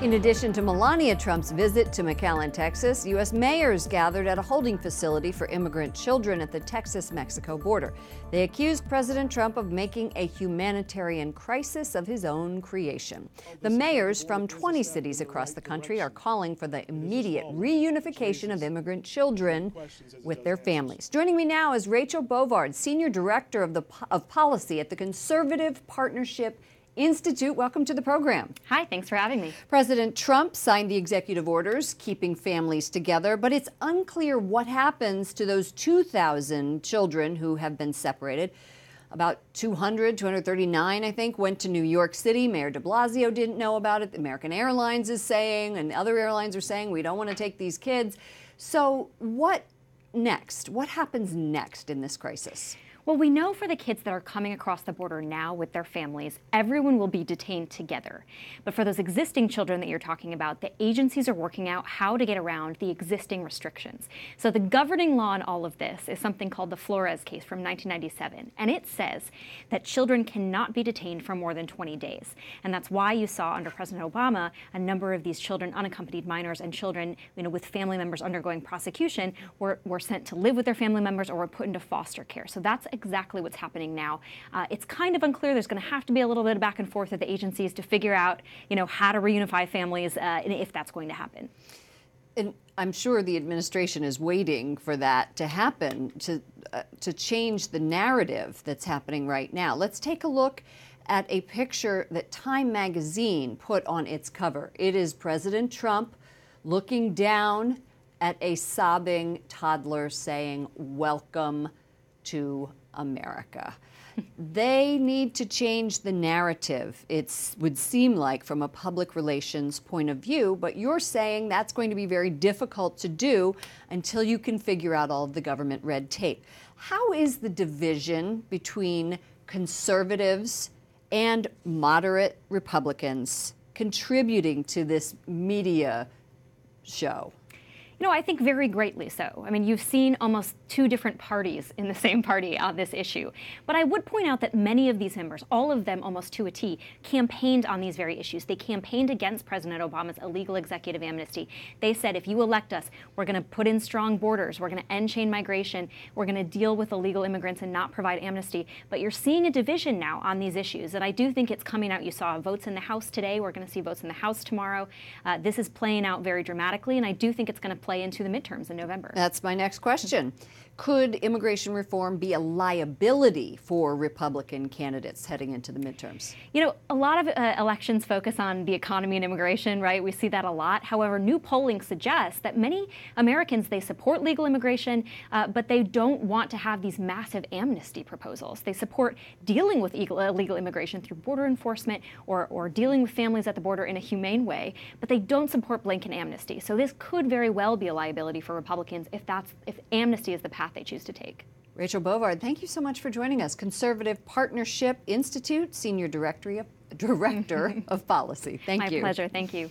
In addition to Melania Trump's visit to McAllen, Texas, U.S. mayors gathered at a holding facility for immigrant children at the Texas-Mexico border. They accused President Trump of making a humanitarian crisis of his own creation. The mayors from 20 cities across the country are calling for the immediate reunification of immigrant children with their families. Joining me now is Rachel Bovard, Senior Director of Policy at the Conservative Partnership Institute. Welcome to the program. Hi, thanks for having me. President Trump signed the executive orders keeping families together, but it's unclear what happens to those 2,000 children who have been separated. About 239, I think, went to New York City. Mayor de Blasio didn't know about it. American Airlines is saying, and other airlines are saying, we don't want to take these kids. So what next? What happens next in this crisis? Well, we know for the kids that are coming across the border now with their families, everyone will be detained together. But for those existing children that you're talking about, the agencies are working out how to get around the existing restrictions. So the governing law in all of this is something called the Flores case from 1997. And it says that children cannot be detained for more than 20 days. And that's why you saw under President Obama a number of these children, unaccompanied minors and children, with family members undergoing prosecution, were sent to live with their family members or were put into foster care. So that's exactly what's happening now. It's kind of unclear. There's going to have to be a little bit of back and forth with the agencies to figure out, how to reunify families if that's going to happen. And I'm sure the administration is waiting for that to happen, to change the narrative that's happening right now. Let's take a look at a picture that Time magazine put on its cover. It is President Trump looking down at a sobbing toddler saying, "Welcome to America." They need to change the narrative, it would seem like, from a public relations point of view, but you're saying that's going to be very difficult to do until you can figure out all of the government red tape. How is the division between conservatives and moderate Republicans contributing to this media show? I think very greatly so. I mean, you've seen almost two different parties in the same party on this issue. But I would point out that many of these members, all of them almost to a T, campaigned on these very issues. They campaigned against President Obama's illegal executive amnesty. They said, if you elect us, we're going to put in strong borders, we're going to end chain migration, we're going to deal with illegal immigrants and not provide amnesty. But you're seeing a division now on these issues, and I do think it's coming out. You saw votes in the House today. We're going to see votes in the House tomorrow. This is playing out very dramatically, and I do think it's going to play into the midterms in November. That's my next question. Could immigration reform be a liability for Republican candidates heading into the midterms? A lot of elections focus on the economy and immigration, right? We see that a lot. However, new polling suggests that many Americans, they support legal immigration, but they don't want to have these massive amnesty proposals. They support dealing with illegal immigration through border enforcement or dealing with families at the border in a humane way, but they don't support blanket amnesty. So this could very well be a liability for Republicans if amnesty is the path they choose to take. Rachel Bovard, thank you so much for joining us. Conservative Partnership Institute, Senior Director of Policy. Thank you. My pleasure. Thank you.